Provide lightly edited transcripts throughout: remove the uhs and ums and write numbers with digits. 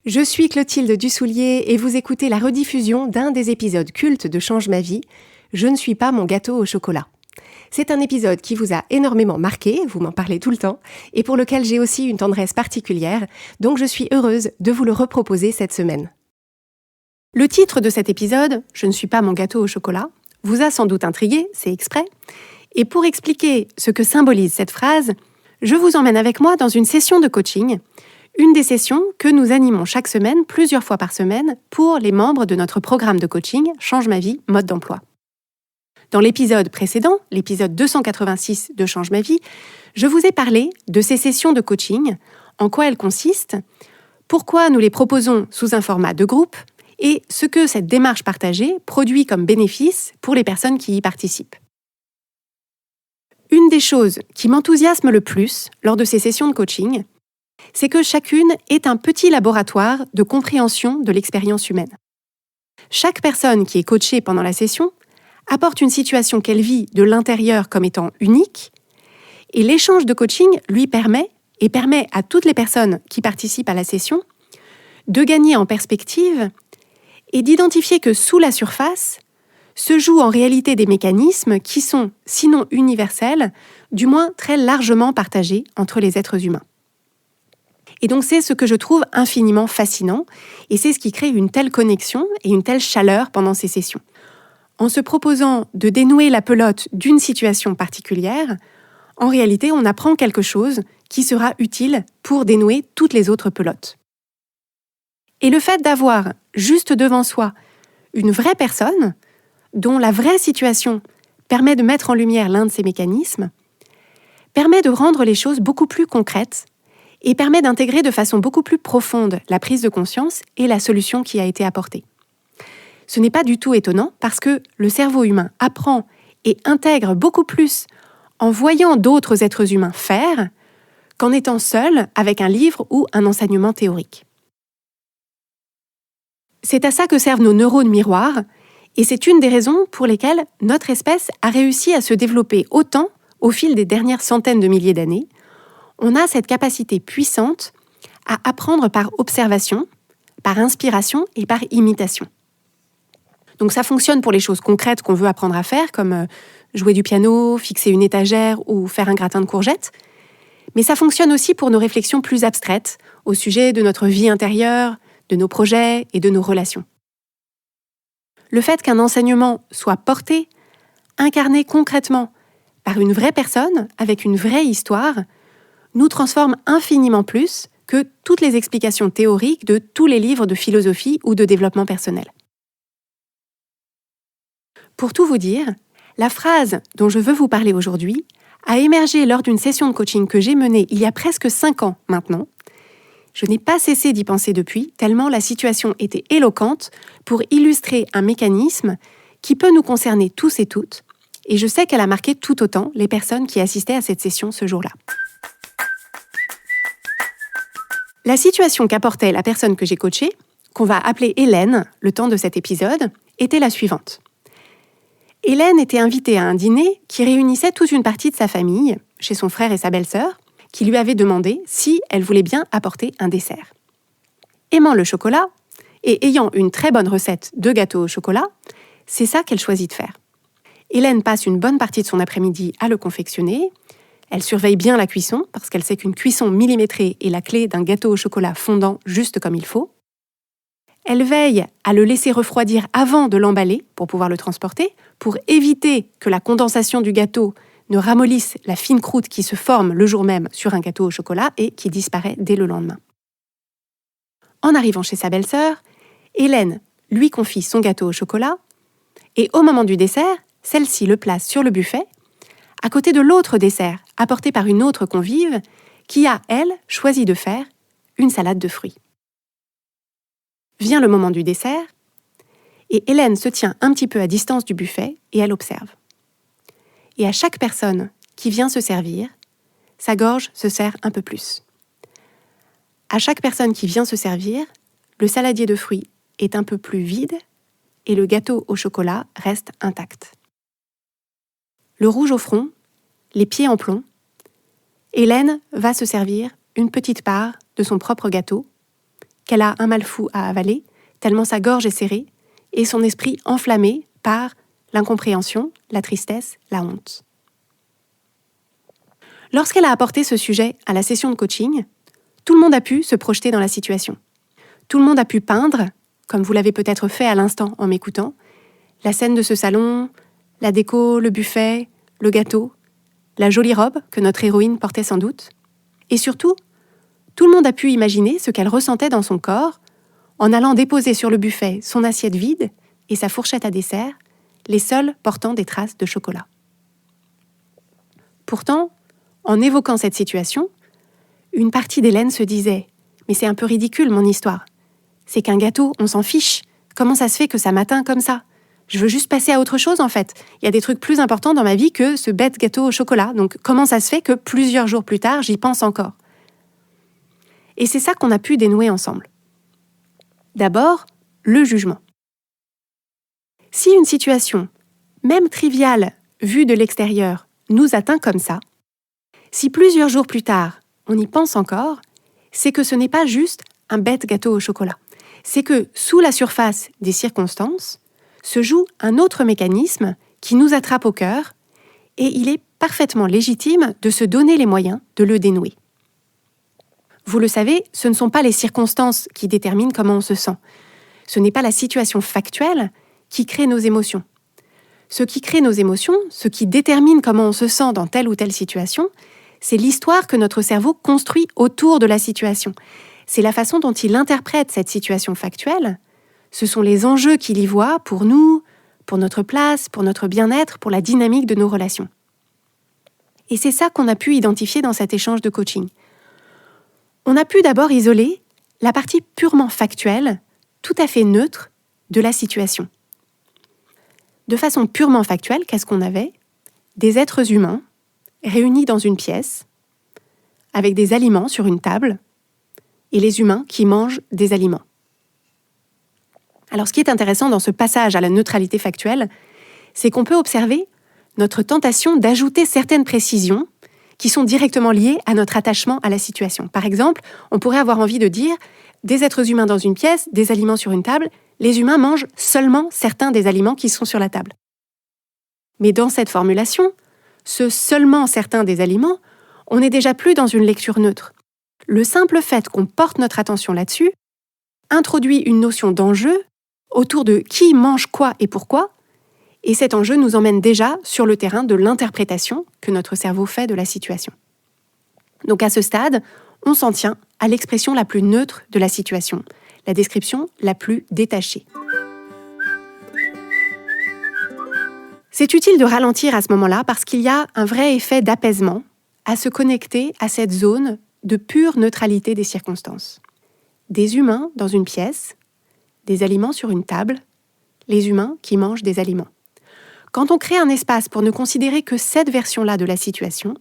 Je suis Clotilde Dussoulier et vous écoutez la rediffusion d'un des épisodes cultes de Change ma vie, Je ne suis pas mon gâteau au chocolat. C'est un épisode qui vous a énormément marqué, vous m'en parlez tout le temps, et pour lequel j'ai aussi une tendresse particulière, donc je suis heureuse de vous le reproposer cette semaine. Le titre de cet épisode, Je ne suis pas mon gâteau au chocolat, vous a sans doute intrigué, c'est exprès, et pour expliquer ce que symbolise cette phrase, je vous emmène avec moi dans une session de coaching, une des sessions que nous animons chaque semaine, plusieurs fois par semaine, pour les membres de notre programme de coaching Change ma vie, mode d'emploi. Dans l'épisode précédent, l'épisode 286 de Change ma vie, je vous ai parlé de ces sessions de coaching, en quoi elles consistent, pourquoi nous les proposons sous un format de groupe et ce que cette démarche partagée produit comme bénéfice pour les personnes qui y participent. Une des choses qui m'enthousiasme le plus lors de ces sessions de coaching, c'est que chacune est un petit laboratoire de compréhension de l'expérience humaine. Chaque personne qui est coachée pendant la session apporte une situation qu'elle vit de l'intérieur comme étant unique, et l'échange de coaching lui permet à toutes les personnes qui participent à la session de gagner en perspective et d'identifier que sous la surface se jouent en réalité des mécanismes qui sont, sinon universels, du moins très largement partagés entre les êtres humains. Et donc c'est ce que je trouve infiniment fascinant, et c'est ce qui crée une telle connexion et une telle chaleur pendant ces sessions. En se proposant de dénouer la pelote d'une situation particulière, en réalité on apprend quelque chose qui sera utile pour dénouer toutes les autres pelotes. Et le fait d'avoir juste devant soi une vraie personne, dont la vraie situation permet de mettre en lumière l'un de ces mécanismes, permet de rendre les choses beaucoup plus concrètes et permet d'intégrer de façon beaucoup plus profonde la prise de conscience et la solution qui a été apportée. Ce n'est pas du tout étonnant parce que le cerveau humain apprend et intègre beaucoup plus en voyant d'autres êtres humains faire qu'en étant seul avec un livre ou un enseignement théorique. C'est à ça que servent nos neurones miroirs, et c'est une des raisons pour lesquelles notre espèce a réussi à se développer autant au fil des dernières centaines de milliers d'années. On a cette capacité puissante à apprendre par observation, par inspiration et par imitation. Donc ça fonctionne pour les choses concrètes qu'on veut apprendre à faire, comme jouer du piano, fixer une étagère ou faire un gratin de courgettes. Mais ça fonctionne aussi pour nos réflexions plus abstraites au sujet de notre vie intérieure, de nos projets et de nos relations. Le fait qu'un enseignement soit porté, incarné concrètement par une vraie personne avec une vraie histoire, nous transforme infiniment plus que toutes les explications théoriques de tous les livres de philosophie ou de développement personnel. Pour tout vous dire, la phrase dont je veux vous parler aujourd'hui a émergé lors d'une session de coaching que j'ai menée il y a presque 5 ans maintenant. Je n'ai pas cessé d'y penser depuis, tellement la situation était éloquente pour illustrer un mécanisme qui peut nous concerner tous et toutes, et je sais qu'elle a marqué tout autant les personnes qui assistaient à cette session ce jour-là. La situation qu'apportait la personne que j'ai coachée, qu'on va appeler Hélène, le temps de cet épisode, était la suivante. Hélène était invitée à un dîner qui réunissait toute une partie de sa famille, chez son frère et sa belle-sœur, qui lui avaient demandé si elle voulait bien apporter un dessert. Aimant le chocolat, et ayant une très bonne recette de gâteau au chocolat, c'est ça qu'elle choisit de faire. Hélène passe une bonne partie de son après-midi à le confectionner. Elle surveille bien la cuisson, parce qu'elle sait qu'une cuisson millimétrée est la clé d'un gâteau au chocolat fondant juste comme il faut. Elle veille à le laisser refroidir avant de l'emballer pour pouvoir le transporter, pour éviter que la condensation du gâteau ne ramollisse la fine croûte qui se forme le jour même sur un gâteau au chocolat et qui disparaît dès le lendemain. En arrivant chez sa belle-sœur, Hélène lui confie son gâteau au chocolat et au moment du dessert, celle-ci le place sur le buffet à côté de l'autre dessert apporté par une autre convive qui a, elle, choisi de faire une salade de fruits. Vient le moment du dessert et Hélène se tient un petit peu à distance du buffet et elle observe. Et à chaque personne qui vient se servir, sa gorge se serre un peu plus. À chaque personne qui vient se servir, le saladier de fruits est un peu plus vide et le gâteau au chocolat reste intact. Le rouge au front, les pieds en plomb, Hélène va se servir une petite part de son propre gâteau qu'elle a un mal fou à avaler, tellement sa gorge est serrée, et son esprit enflammé par l'incompréhension, la tristesse, la honte. Lorsqu'elle a apporté ce sujet à la session de coaching, tout le monde a pu se projeter dans la situation. Tout le monde a pu peindre, comme vous l'avez peut-être fait à l'instant en m'écoutant, la scène de ce salon, la déco, le buffet, le gâteau, la jolie robe que notre héroïne portait sans doute. Et surtout, tout le monde a pu imaginer ce qu'elle ressentait dans son corps en allant déposer sur le buffet son assiette vide et sa fourchette à dessert, les seules portant des traces de chocolat. Pourtant, en évoquant cette situation, une partie d'Hélène se disait « Mais c'est un peu ridicule mon histoire. C'est qu'un gâteau, on s'en fiche. Comment ça se fait que ça m'atteint comme ça ? Je veux juste passer à autre chose en fait. Il y a des trucs plus importants dans ma vie que ce bête gâteau au chocolat. Donc comment ça se fait que plusieurs jours plus tard, j'y pense encore ?» Et c'est ça qu'on a pu dénouer ensemble. D'abord, le jugement. Si une situation, même triviale, vue de l'extérieur, nous atteint comme ça, si plusieurs jours plus tard, on y pense encore, c'est que ce n'est pas juste un bête gâteau au chocolat. C'est que, sous la surface des circonstances, se joue un autre mécanisme qui nous attrape au cœur et il est parfaitement légitime de se donner les moyens de le dénouer. Vous le savez, ce ne sont pas les circonstances qui déterminent comment on se sent. Ce n'est pas la situation factuelle qui crée nos émotions. Ce qui crée nos émotions, ce qui détermine comment on se sent dans telle ou telle situation, c'est l'histoire que notre cerveau construit autour de la situation. C'est la façon dont il interprète cette situation factuelle. Ce sont les enjeux qu'il y voit pour nous, pour notre place, pour notre bien-être, pour la dynamique de nos relations. Et c'est ça qu'on a pu identifier dans cet échange de coaching. On a pu d'abord isoler la partie purement factuelle, tout à fait neutre, de la situation. De façon purement factuelle, qu'est-ce qu'on avait ? Des êtres humains réunis dans une pièce, avec des aliments sur une table, et les humains qui mangent des aliments. Alors ce qui est intéressant dans ce passage à la neutralité factuelle, c'est qu'on peut observer notre tentation d'ajouter certaines précisions qui sont directement liées à notre attachement à la situation. Par exemple, on pourrait avoir envie de dire des êtres humains dans une pièce, des aliments sur une table, les humains mangent seulement certains des aliments qui sont sur la table. Mais dans cette formulation, ce seulement certains des aliments, on n'est déjà plus dans une lecture neutre. Le simple fait qu'on porte notre attention là-dessus introduit une notion d'enjeu autour de qui mange quoi et pourquoi, et cet enjeu nous emmène déjà sur le terrain de l'interprétation que notre cerveau fait de la situation. Donc à ce stade, on s'en tient à l'expression la plus neutre de la situation, la description la plus détachée. C'est utile de ralentir à ce moment-là parce qu'il y a un vrai effet d'apaisement à se connecter à cette zone de pure neutralité des circonstances. Des humains dans une pièce, des aliments sur une table, les humains qui mangent des aliments. Quand on crée un espace pour ne considérer que cette version-là de la situation,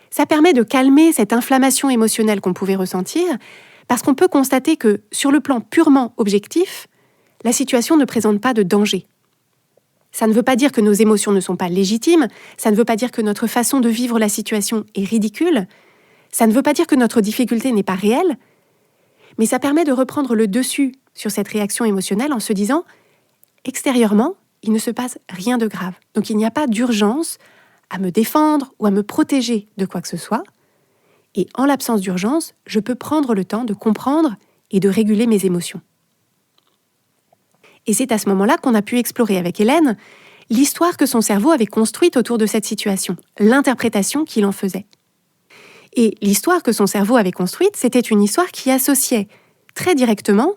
ça permet de calmer cette inflammation émotionnelle qu'on pouvait ressentir, parce qu'on peut constater que, sur le plan purement objectif, la situation ne présente pas de danger. Ça ne veut pas dire que nos émotions ne sont pas légitimes, ça ne veut pas dire que notre façon de vivre la situation est ridicule, ça ne veut pas dire que notre difficulté n'est pas réelle, mais ça permet de reprendre le dessus sur cette réaction émotionnelle en se disant « extérieurement, il ne se passe rien de grave. Donc il n'y a pas d'urgence à me défendre ou à me protéger de quoi que ce soit. Et en l'absence d'urgence, je peux prendre le temps de comprendre et de réguler mes émotions. » Et c'est à ce moment-là qu'on a pu explorer avec Hélène l'histoire que son cerveau avait construite autour de cette situation, l'interprétation qu'il en faisait. Et l'histoire que son cerveau avait construite, c'était une histoire qui associait très directement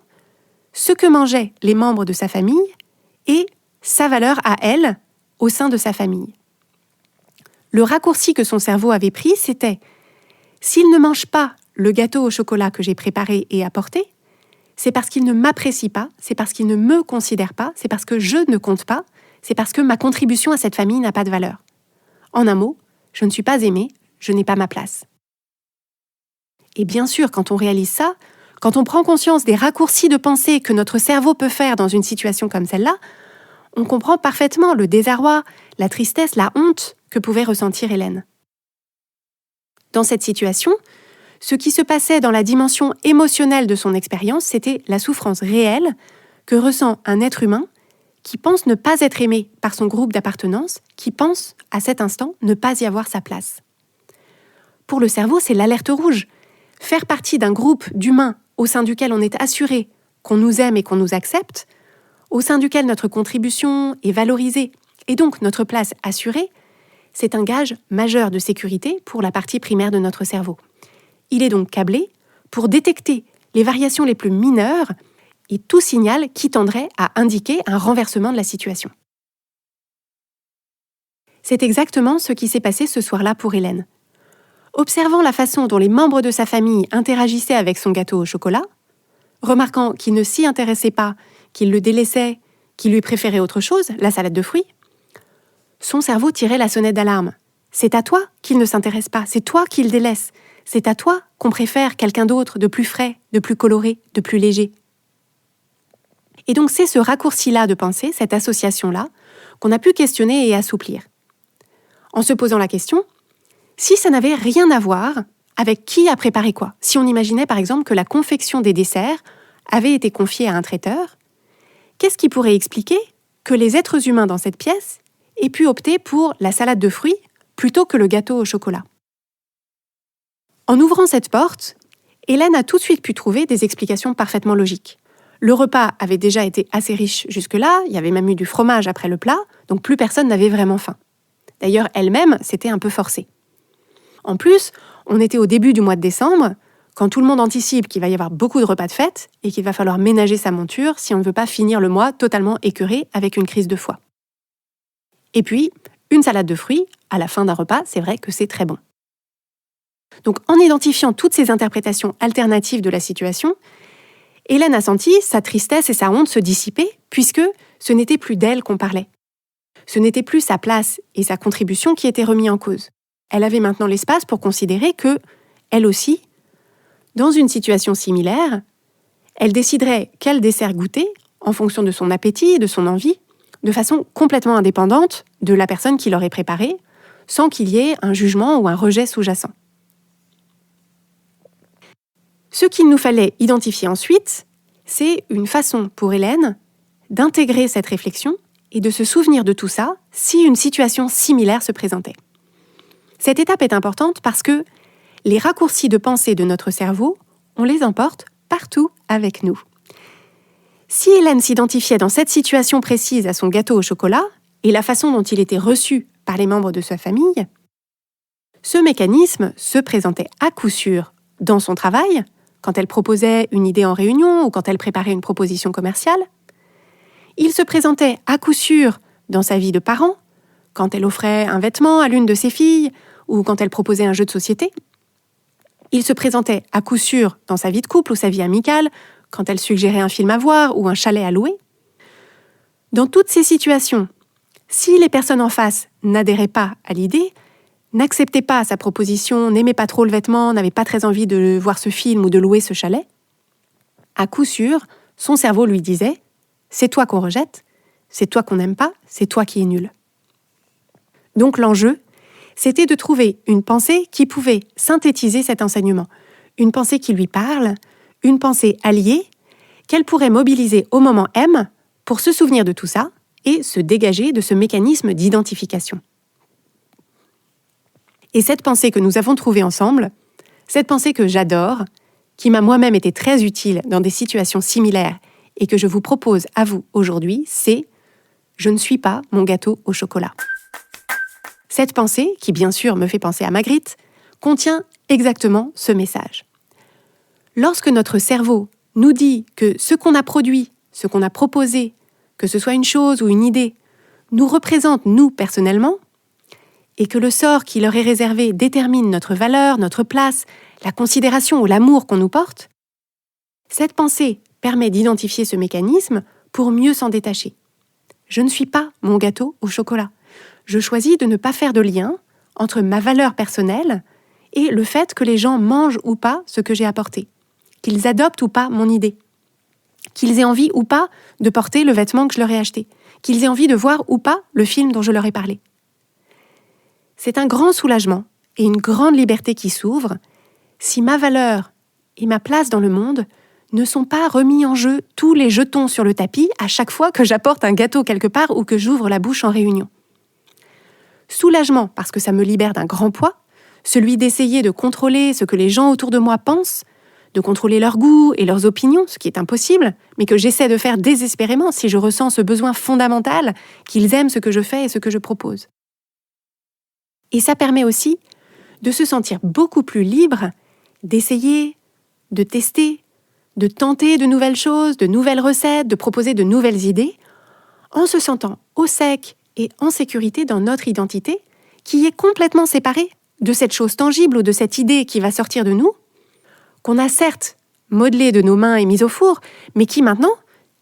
ce que mangeaient les membres de sa famille et sa valeur à elle au sein de sa famille. Le raccourci que son cerveau avait pris, c'était « s'il ne mange pas le gâteau au chocolat que j'ai préparé et apporté, c'est parce qu'il ne m'apprécie pas, c'est parce qu'il ne me considère pas, c'est parce que je ne compte pas, c'est parce que ma contribution à cette famille n'a pas de valeur. En un mot, je ne suis pas aimée, je n'ai pas ma place. » Et bien sûr, quand on réalise ça, quand on prend conscience des raccourcis de pensée que notre cerveau peut faire dans une situation comme celle-là, on comprend parfaitement le désarroi, la tristesse, la honte que pouvait ressentir Hélène. Dans cette situation, Ce qui se passait dans la dimension émotionnelle de son expérience, c'était la souffrance réelle que ressent un être humain qui pense ne pas être aimé par son groupe d'appartenance, qui pense, à cet instant, ne pas y avoir sa place. Pour le cerveau, c'est l'alerte rouge. Faire partie d'un groupe d'humains au sein duquel on est assuré qu'on nous aime et qu'on nous accepte, au sein duquel notre contribution est valorisée et donc notre place assurée, c'est un gage majeur de sécurité pour la partie primaire de notre cerveau. Il est donc câblé pour détecter les variations les plus mineures et tout signal qui tendrait à indiquer un renversement de la situation. C'est exactement ce qui s'est passé ce soir-là pour Hélène. Observant la façon dont les membres de sa famille interagissaient avec son gâteau au chocolat, remarquant qu'il ne s'y intéressait pas, qu'il le délaissait, qu'il lui préférait autre chose, la salade de fruits, son cerveau tirait la sonnette d'alarme. C'est à toi qu'il ne s'intéresse pas, c'est toi qu'il délaisse, c'est à toi qu'on préfère quelqu'un d'autre de plus frais, de plus coloré, de plus léger. Et donc c'est ce raccourci-là de pensée, cette association-là, qu'on a pu questionner et assouplir. En se posant la question, si ça n'avait rien à voir avec qui a préparé quoi, si on imaginait par exemple que la confection des desserts avait été confiée à un traiteur, qu'est-ce qui pourrait expliquer que les êtres humains dans cette pièce aient pu opter pour la salade de fruits plutôt que le gâteau au chocolat? En ouvrant cette porte, Hélène a tout de suite pu trouver des explications parfaitement logiques. Le repas avait déjà été assez riche jusque-là, il y avait même eu du fromage après le plat, donc plus personne n'avait vraiment faim. D'ailleurs, elle-même s'était un peu forcée. En plus, on était au début du mois de décembre, quand tout le monde anticipe qu'il va y avoir beaucoup de repas de fête et qu'il va falloir ménager sa monture si on ne veut pas finir le mois totalement écœuré avec une crise de foie. Et puis, une salade de fruits, à la fin d'un repas, c'est vrai que c'est très bon. Donc, en identifiant toutes ces interprétations alternatives de la situation, Hélène a senti sa tristesse et sa honte se dissiper, puisque ce n'était plus d'elle qu'on parlait. Ce n'était plus sa place et sa contribution qui étaient remis en cause. Elle avait maintenant l'espace pour considérer que, elle aussi, dans une situation similaire, elle déciderait quel dessert goûter en fonction de son appétit et de son envie, de façon complètement indépendante de la personne qui l'aurait préparé, sans qu'il y ait un jugement ou un rejet sous-jacent. Ce qu'il nous fallait identifier ensuite, c'est une façon pour Hélène d'intégrer cette réflexion et de se souvenir de tout ça si une situation similaire se présentait. Cette étape est importante parce que les raccourcis de pensée de notre cerveau, on les emporte partout avec nous. Si Hélène s'identifiait dans cette situation précise à son gâteau au chocolat et la façon dont il était reçu par les membres de sa famille, ce mécanisme se présentait à coup sûr dans son travail, quand elle proposait une idée en réunion ou quand elle préparait une proposition commerciale. Il se présentait à coup sûr dans sa vie de parent, quand elle offrait un vêtement à l'une de ses filles ou quand elle proposait un jeu de société. Il se présentait à coup sûr dans sa vie de couple ou sa vie amicale, quand elle suggérait un film à voir ou un chalet à louer. Dans toutes ces situations, si les personnes en face n'adhéraient pas à l'idée, n'acceptaient pas sa proposition, n'aimaient pas trop le vêtement, n'avaient pas très envie de voir ce film ou de louer ce chalet, à coup sûr, son cerveau lui disait « c'est toi qu'on rejette, c'est toi qu'on n'aime pas, c'est toi qui es nul ». Donc l'enjeu, c'était de trouver une pensée qui pouvait synthétiser cet enseignement, une pensée qui lui parle, une pensée alliée, qu'elle pourrait mobiliser au moment M pour se souvenir de tout ça et se dégager de ce mécanisme d'identification. Et cette pensée que nous avons trouvée ensemble, cette pensée que j'adore, qui m'a moi-même été très utile dans des situations similaires et que je vous propose à vous aujourd'hui, c'est « Je ne suis pas mon gâteau au chocolat ». Cette pensée, qui bien sûr me fait penser à Magritte, contient exactement ce message. Lorsque notre cerveau nous dit que ce qu'on a produit, ce qu'on a proposé, que ce soit une chose ou une idée, nous représente nous personnellement, et que le sort qui leur est réservé détermine notre valeur, notre place, la considération ou l'amour qu'on nous porte, cette pensée permet d'identifier ce mécanisme pour mieux s'en détacher. Je ne suis pas mon gâteau au chocolat. Je choisis de ne pas faire de lien entre ma valeur personnelle et le fait que les gens mangent ou pas ce que j'ai apporté, qu'ils adoptent ou pas mon idée, qu'ils aient envie ou pas de porter le vêtement que je leur ai acheté, qu'ils aient envie de voir ou pas le film dont je leur ai parlé. C'est un grand soulagement et une grande liberté qui s'ouvre si ma valeur et ma place dans le monde ne sont pas remis en jeu tous les jetons sur le tapis à chaque fois que j'apporte un gâteau quelque part ou que j'ouvre la bouche en réunion. Soulagement parce que ça me libère d'un grand poids, celui d'essayer de contrôler ce que les gens autour de moi pensent, de contrôler leur goût et leurs opinions, ce qui est impossible, mais que j'essaie de faire désespérément si je ressens ce besoin fondamental qu'ils aiment ce que je fais et ce que je propose. Et ça permet aussi de se sentir beaucoup plus libre d'essayer, de tester, de tenter de nouvelles choses, de nouvelles recettes, de proposer de nouvelles idées, en se sentant au sec et en sécurité dans notre identité, qui est complètement séparée de cette chose tangible ou de cette idée qui va sortir de nous, qu'on a certes modelée de nos mains et mise au four, mais qui maintenant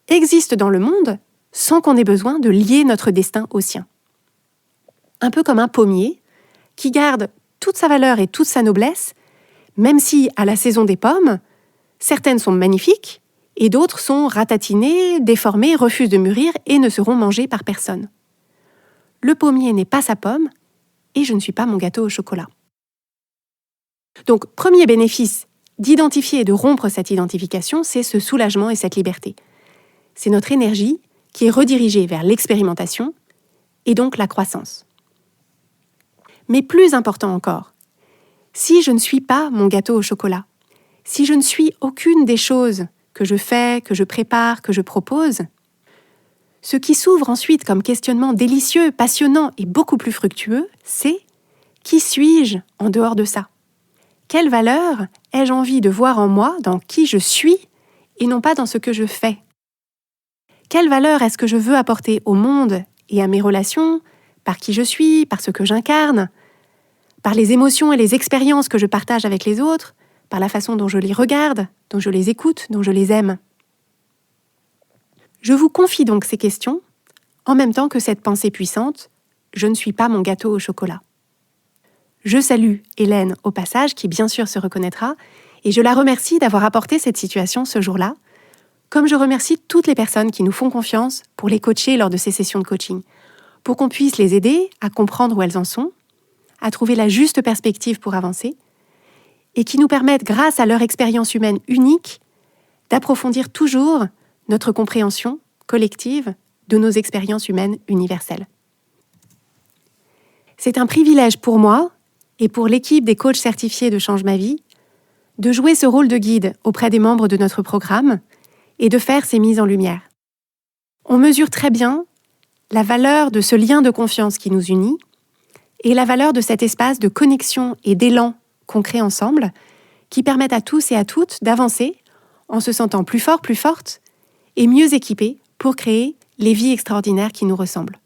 existe dans le monde sans qu'on ait besoin de lier notre destin au sien. Un peu comme un pommier qui garde toute sa valeur et toute sa noblesse, même si, à la saison des pommes, certaines sont magnifiques et d'autres sont ratatinées, déformées, refusent de mûrir et ne seront mangées par personne. Le pommier n'est pas sa pomme et je ne suis pas mon gâteau au chocolat. Donc, premier bénéfice d'identifier et de rompre cette identification, c'est ce soulagement et cette liberté. C'est notre énergie qui est redirigée vers l'expérimentation et donc la croissance. Mais plus important encore, si je ne suis pas mon gâteau au chocolat, si je ne suis aucune des choses que je fais, que je prépare, que je propose, ce qui s'ouvre ensuite comme questionnement délicieux, passionnant et beaucoup plus fructueux, c'est « qui suis-je en dehors de ça ?» Quelle valeur ai-je envie de voir en moi, dans qui je suis, et non pas dans ce que je fais? Quelle valeur est-ce que je veux apporter au monde et à mes relations, par qui je suis, par ce que j'incarne, par les émotions et les expériences que je partage avec les autres, par la façon dont je les regarde, dont je les écoute, dont je les aime? Je vous confie donc ces questions, en même temps que cette pensée puissante « Je ne suis pas mon gâteau au chocolat ». Je salue Hélène au passage, qui bien sûr se reconnaîtra, et je la remercie d'avoir apporté cette situation ce jour-là, comme je remercie toutes les personnes qui nous font confiance pour les coacher lors de ces sessions de coaching, pour qu'on puisse les aider à comprendre où elles en sont, à trouver la juste perspective pour avancer, et qui nous permettent, grâce à leur expérience humaine unique, d'approfondir toujours notre compréhension collective de nos expériences humaines universelles. C'est un privilège pour moi et pour l'équipe des coachs certifiés de Change ma vie de jouer ce rôle de guide auprès des membres de notre programme et de faire ces mises en lumière. On mesure très bien la valeur de ce lien de confiance qui nous unit et la valeur de cet espace de connexion et d'élan qu'on crée ensemble qui permettent à tous et à toutes d'avancer en se sentant plus forts, plus fortes et mieux équipés pour créer les vies extraordinaires qui nous ressemblent.